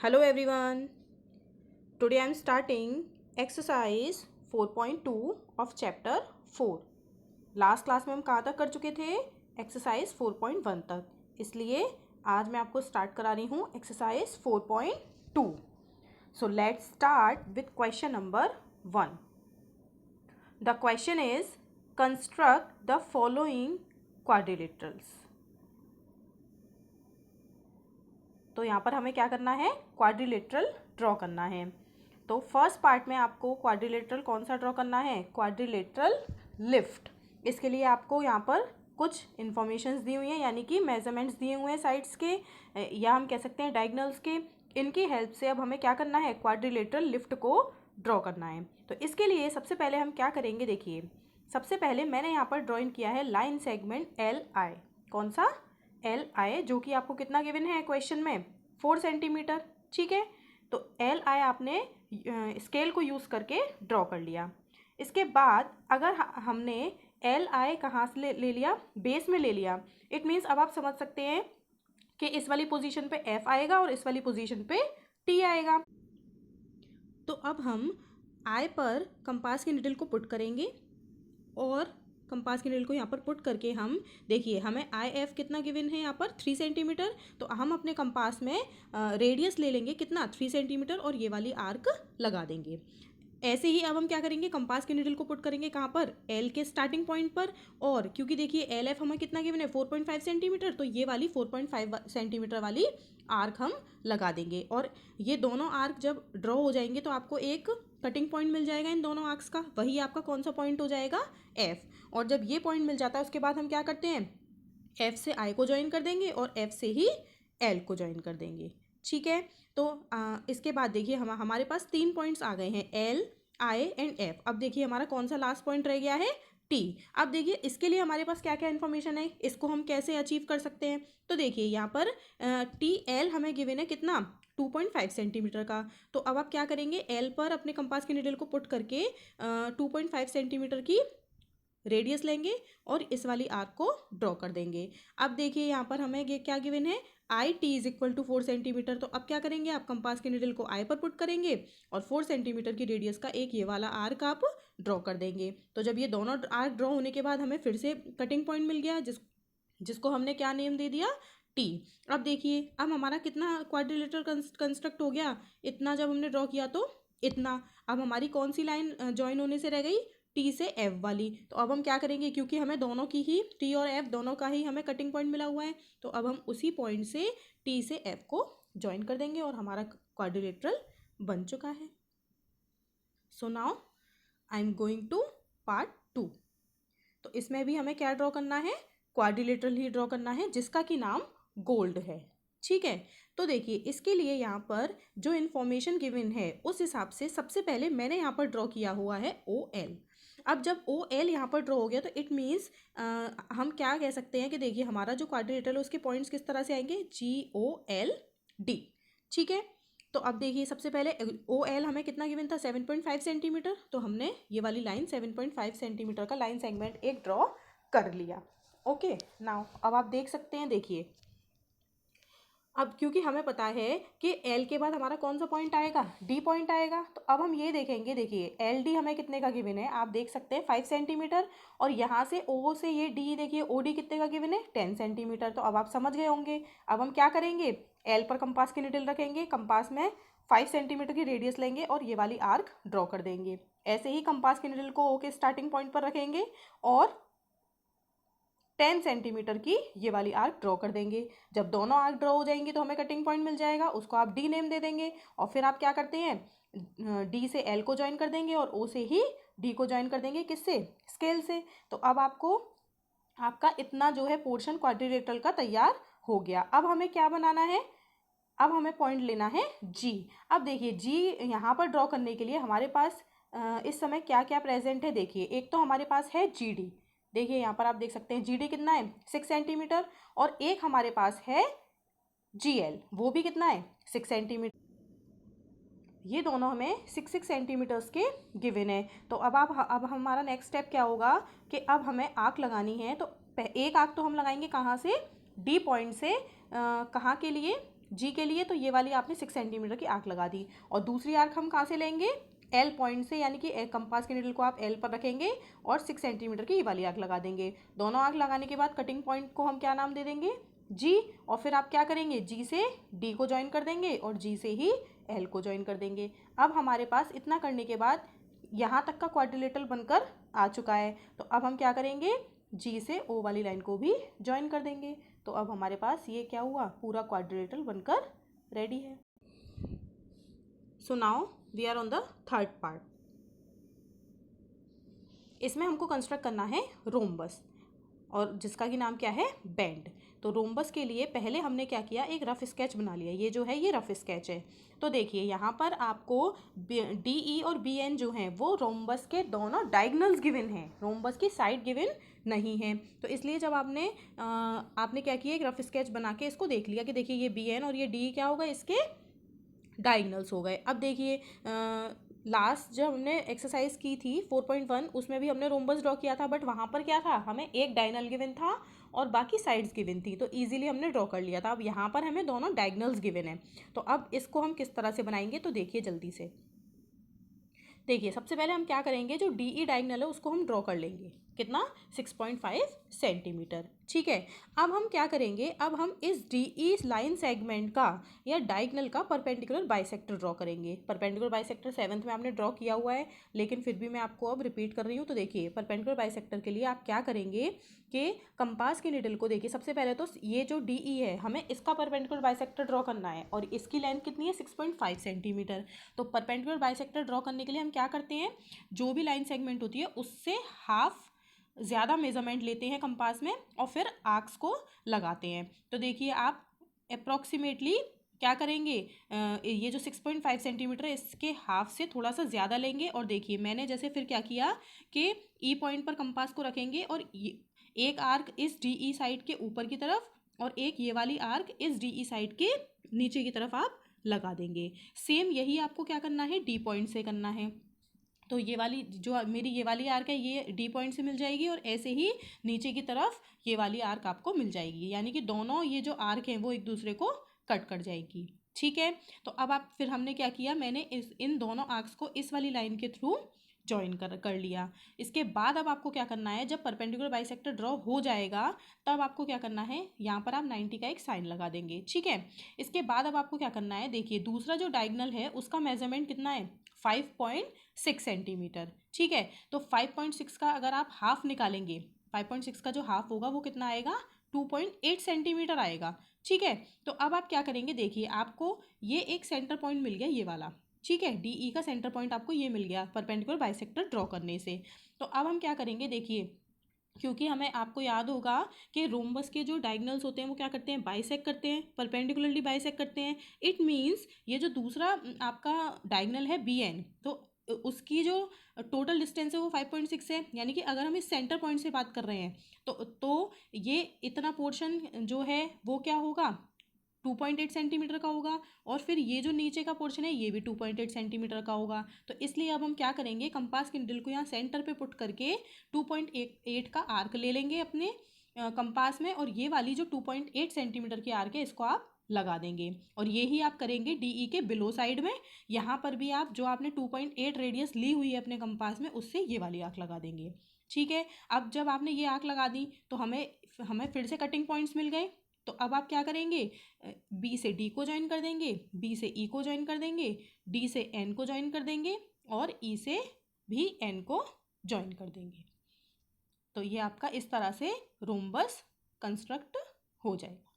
Hello everyone. Today I am starting exercise 4.2 of chapter 4. Last class में हम कहाँ तक कर चुके थे? एक्सरसाइज 4.1 तक. इसलिए आज मैं आपको स्टार्ट करा रही हूँ exercise 4.2. So let's start with question number 1. The question is construct the following quadrilaterals. तो यहाँ पर हमें क्या करना है? क्वाड्रिलेटरल ड्रॉ करना है. तो फर्स्ट पार्ट में आपको क्वाड्रिलेटरल कौन सा ड्रॉ करना है? Quadrilateral lift. इसके लिए आपको यहाँ पर कुछ इन्फॉर्मेशंस दी हुई हैं, यानी कि मेजरमेंट्स दिए हुए हैं साइड्स के, या हम कह सकते हैं डायगोनल्स के. इनकी हेल्प से अब हमें क्या करना है? क्वाड्रिलेटरल लिफ्ट को ड्रॉ करना है. तो इसके लिए सबसे पहले हम क्या करेंगे? देखिए, सबसे पहले मैंने यहाँ पर ड्रॉइंग किया है लाइन सेगमेंट एल आई. कौन सा? एल आई, जो कि आपको कितना गिवन है क्वेश्चन में? 4 सेंटीमीटर. ठीक है, तो एल आई आपने स्केल को यूज़ करके ड्रॉ कर लिया. इसके बाद अगर हमने एल आई कहाँ से ले लिया? बेस में ले लिया. इट मीन्स अब आप समझ सकते हैं कि इस वाली पोजीशन पे एफ आएगा और इस वाली पोजीशन पे टी आएगा. तो अब हम आई पर कंपास की निडल को पुट करेंगे और कंपास की निडल को यहाँ पर पुट करके हम देखिए, हमें आई एफ कितना गिवन है यहाँ पर? 3 सेंटीमीटर. तो हम अपने कंपास में रेडियस ले लेंगे कितना? 3 सेंटीमीटर, और ये वाली आर्क लगा देंगे. ऐसे ही अब हम क्या करेंगे? कंपास के निडल को पुट करेंगे कहाँ पर? एल के स्टार्टिंग पॉइंट पर. और क्योंकि देखिए एल एफ हमें कितना गिवन है? 4.5 सेंटीमीटर. तो ये वाली 4.5 सेंटीमीटर वाली आर्क हम लगा देंगे. और ये दोनों आर्क जब ड्रॉ हो जाएंगे तो आपको एक कटिंग पॉइंट मिल जाएगा इन दोनों आर्क्स का. वही आपका कौन सा पॉइंट हो जाएगा? एफ. और जब ये पॉइंट मिल जाता है उसके बाद हम क्या करते हैं? एफ से आई को ज्वाइन कर देंगे और एफ से ही एल को ज्वाइन कर देंगे. ठीक है, तो इसके बाद देखिए हमारे पास 3 पॉइंट्स आ गए हैं, एल, आई एंड एफ. अब देखिए हमारा कौन सा लास्ट पॉइंट रह गया है? टी. अब देखिए इसके लिए हमारे पास क्या क्या इन्फॉर्मेशन है, इसको हम कैसे अचीव कर सकते हैं. तो देखिए यहाँ पर टी एल हमें गिवन है कितना? 2.5 सेंटीमीटर का. तो अब आप क्या करेंगे? एल पर अपने कंपास के निडल को पुट करके 2.5 सेंटीमीटर की रेडियस लेंगे और इस वाली आर्क को ड्रॉ कर देंगे. अब देखिए यहाँ पर हमें ये क्या गिवन है? I T is equal to 4 centimetre. तो अब क्या करेंगे? आप कंपास के निडल को आई पर पुट करेंगे और 4 सेंटीमीटर की रेडियस का एक ये वाला आर्क आप ड्रॉ कर देंगे. तो जब ये दोनों आर्क ड्रॉ होने के बाद हमें फिर से कटिंग पॉइंट मिल गया, जिसको हमने क्या नेम दे दिया? टी. अब देखिए अब हमारा कितना क्वाड्रिलेटरल कंस्ट्रक्ट हो गया? इतना जब हमने ड्रॉ किया तो इतना. अब हमारी कौन सी लाइन ज्वाइन होने से रह गई? टी से एफ वाली. तो अब हम क्या करेंगे? क्योंकि हमें दोनों की ही, टी और एफ दोनों का ही हमें कटिंग पॉइंट मिला हुआ है, तो अब हम उसी पॉइंट से टी से एफ को ज्वाइन कर देंगे और हमारा क्वाड्रिलेटरल बन चुका है. So now I am going to part 2. तो इसमें भी हमें क्या ड्रॉ करना है? क्वाड्रिलेटरल ही ड्रॉ करना है, जिसका कि नाम गोल्ड है. ठीक है, तो देखिए इसके लिए यहाँ पर जो इन्फॉर्मेशन गिवन है उस हिसाब से सबसे पहले मैंने यहाँ पर ड्रॉ किया हुआ है ओ एल. अब जब ओ एल यहाँ पर ड्रॉ हो गया तो इट मीन्स हम क्या कह सकते हैं कि देखिए हमारा जो क्वाड्रिलेटरल है उसके पॉइंट्स किस तरह से आएंगे? जी ओ एल डी. ठीक है, तो अब देखिए सबसे पहले ओ एल हमें कितना गिवन था? 7.5 सेंटीमीटर. तो हमने ये वाली लाइन 7.5 सेंटीमीटर का लाइन सेगमेंट एक ड्रॉ कर लिया. ओके, नाउ अब आप देख सकते हैं, देखिए अब क्योंकि हमें पता है कि एल के बाद हमारा कौन सा पॉइंट आएगा? डी पॉइंट आएगा. तो अब हम ये देखेंगे, देखिए एल डी हमें कितने का गिवन है? आप देख सकते हैं 5 सेंटीमीटर. और यहाँ से ओ से ये डी, देखिए ओ डी कितने का गिवन है? 10 सेंटीमीटर. तो अब आप समझ गए होंगे. अब हम क्या करेंगे? एल पर कंपास की निडल रखेंगे, कंपास में 5 सेंटीमीटर की रेडियस लेंगे और ये वाली आर्क ड्रॉ कर देंगे. ऐसे ही कंपास की निडल को ओ के स्टार्टिंग पॉइंट पर रखेंगे और 10 सेंटीमीटर की ये वाली आर्क ड्रॉ कर देंगे. जब दोनों आर्क ड्रॉ हो जाएंगी तो हमें कटिंग पॉइंट मिल जाएगा, उसको आप डी नेम दे देंगे. और फिर आप क्या करते हैं? डी से एल को ज्वाइन कर देंगे और ओ से ही डी को ज्वाइन कर देंगे. किससे? स्केल से. तो अब आपको आपका इतना जो है पोर्शन क्वाड्रिलेटरल का तैयार हो गया. अब हमें क्या बनाना है? अब हमें पॉइंट लेना है जी. अब देखिए जी यहाँ पर ड्रॉ करने के लिए हमारे पास इस समय क्या क्या प्रेजेंट है? देखिए एक तो हमारे पास है जी डी. देखिए यहाँ पर आप देख सकते हैं जी डी कितना है? 6 सेंटीमीटर. और एक हमारे पास है जी एल, वो भी कितना है? 6 सेंटीमीटर. ये दोनों हमें 6 सेंटीमीटर्स के गिवन है. तो अब हमारा नेक्स्ट स्टेप क्या होगा कि अब हमें आर्क लगानी है. तो एक आर्क तो हम लगाएंगे कहाँ से? डी पॉइंट से. कहाँ के लिए? जी के लिए तो ये वाली आपने 6 सेंटीमीटर की आर्क लगा दी, और दूसरी आर्क हम कहाँ से लेंगे, एल पॉइंट से, यानी कि कंपास के नीडल को आप एल पर रखेंगे और 6 सेंटीमीटर की ये वाली आर्क लगा देंगे। दोनों आर्क लगाने के बाद कटिंग पॉइंट को हम क्या नाम दे देंगे, जी, और फिर आप क्या करेंगे, जी से डी को ज्वाइन कर देंगे और जी से ही एल को ज्वाइन कर देंगे। अब हमारे पास इतना करने के बाद यहाँ तक का क्वाड्रिलेटरल बनकर आ चुका है, तो अब हम क्या करेंगे, जी से ओ वाली लाइन को भी ज्वाइन कर देंगे। तो अब हमारे पास ये क्या हुआ, पूरा क्वाड्रिलेटरल बनकर रेडी है। So now we are on the third part. इसमें हमको कंस्ट्रक्ट करना है रोम्बस, और जिसका कि नाम क्या है, बेंड। तो रोम्बस के लिए पहले हमने क्या किया, एक रफ स्केच बना लिया। ये जो है ये रफ स्केच है। तो देखिए यहाँ पर आपको डी ई और बी एन जो हैं वो रोम्बस के दोनों डायगनल्स गिवन हैं, रोम्बस की साइड गिवन नहीं है। तो इसलिए जब आपने क्या किया, एक रफ स्केच बना के इसको देख लिया कि देखिए ये बी एन और ये डी क्या होगा, इसके डायगनल्स हो गए। अब देखिए लास्ट जब हमने एक्सरसाइज की थी 4.1 उसमें भी हमने रोम्बस ड्रॉ किया था, बट वहाँ पर क्या था, हमें एक डायगनल गिवन था और बाकी साइड्स गिवन थी, तो इजीली हमने ड्रॉ कर लिया था। अब यहाँ पर हमें दोनों डायगनल्स गिवन है। तो अब इसको हम किस तरह से बनाएंगे, तो देखिए जल्दी से। देखिए सबसे पहले हम क्या करेंगे, जो डी ई डायगनल है उसको हम ड्रॉ कर लेंगे, कितना, 6.5 सेंटीमीटर। ठीक है, अब हम क्या करेंगे, अब हम इस डी ई लाइन सेगमेंट का या डायगनल का परपेंडिकुलर बाइसेक्टर ड्रॉ करेंगे। परपेंडिकुलर बाइसेक्टर 7th में आपने ड्रॉ किया हुआ है, लेकिन फिर भी मैं आपको अब रिपीट कर रही हूँ। तो देखिए परपेंडिकुलर बाइसेक्टर के लिए आप क्या करेंगे कि कंपास के निडल को देखिए, सबसे पहले तो ये जो डी ई है हमें इसका परपेंडिकुलर बाइसेक्टर ड्रॉ करना है, और इसकी लेंथ कितनी है, 6.5 सेंटीमीटर। तो परपेंडिकुलर बाइसेक्टर ड्रॉ करने के लिए हम क्या करते हैं, जो भी लाइन सेगमेंट होती है उससे हाफ ज़्यादा मेजरमेंट लेते हैं कंपास में और फिर आर्क्स को लगाते हैं। तो देखिए आप अप्रॉक्सीमेटली क्या करेंगे, ये जो 6.5 सेंटीमीटर है इसके हाफ से थोड़ा सा ज़्यादा लेंगे, और देखिए मैंने जैसे फिर क्या किया कि ई पॉइंट पर कंपास को रखेंगे और एक आर्क इस डी ई साइड के ऊपर की तरफ और एक ये वाली आर्क इस डी ई साइड के नीचे की तरफ आप लगा देंगे। सेम यही आपको क्या करना है, डी पॉइंट से करना है। तो ये वाली जो मेरी ये वाली आर्क है ये डी पॉइंट से मिल जाएगी, और ऐसे ही नीचे की तरफ ये वाली आर्क आपको मिल जाएगी, यानी कि दोनों ये जो आर्क हैं वो एक दूसरे को कट कर जाएगी। ठीक है, तो अब आप फिर हमने क्या किया, मैंने इन दोनों आर्क्स को इस वाली लाइन के थ्रू ज्वाइन कर लिया। इसके बाद अब आपको क्या करना है, जब परपेंडिकुलर बाइसेक्टर ड्रॉ हो जाएगा तब आपको क्या करना है, यहाँ पर आप 90 का एक साइन लगा देंगे। ठीक है, इसके बाद अब आपको क्या करना है, देखिए दूसरा जो डायगनल है उसका मेजरमेंट कितना है, 5.6 सेंटीमीटर। ठीक है, तो 5.6 का अगर आप हाफ निकालेंगे, 5.6 का जो हाफ होगा वो कितना आएगा, 2.8 सेंटीमीटर आएगा। ठीक है, तो अब आप क्या करेंगे, देखिए आपको ये एक सेंटर पॉइंट मिल गया, ये वाला। ठीक है, डी ई का सेंटर पॉइंट आपको ये मिल गया परपेंडिकुलर बाइसेक्टर ड्रॉ करने से। तो अब हम क्या करेंगे, देखिए क्योंकि हमें, आपको याद होगा कि रोम्बस के जो डायगनल्स होते हैं वो क्या करते हैं, बाइसेक्ट करते हैं, परपेंडिकुलरली बाइसेक्ट करते हैं। इट मीन्स ये जो दूसरा आपका डायगनल है बी एन, तो उसकी जो टोटल डिस्टेंस है वो 5.6 है, यानी कि अगर हम इस सेंटर पॉइंट से बात कर रहे हैं तो ये इतना पोर्शन जो है वो क्या होगा, 2.8 सेंटीमीटर का होगा, और फिर ये जो नीचे का पोर्शन है ये भी 2.8 सेंटीमीटर का होगा। तो इसलिए अब हम क्या करेंगे, कंपास के निडल को यहाँ सेंटर पे पुट करके 2.8 का आर्क ले लेंगे अपने कंपास में, और ये वाली जो 2.8 सेंटीमीटर की आर्क है इसको आप लगा देंगे। और ये ही आप करेंगे डीई के बिलो साइड में, यहाँ पर भी आप जो आपने 2.8 रेडियस ली हुई है अपने कंपास में उससे ये वाली आर्क लगा देंगे। ठीक है, अब जब आपने ये आर्क लगा दी तो हमें फिर से कटिंग पॉइंट्स मिल गए। तो अब आप क्या करेंगे, बी से डी को ज्वाइन कर देंगे, बी से ई को ज्वाइन कर देंगे, डी से एन को ज्वाइन कर देंगे, और ई से भी एन को ज्वाइन कर देंगे। तो ये आपका इस तरह से रोम्बस कंस्ट्रक्ट हो जाएगा।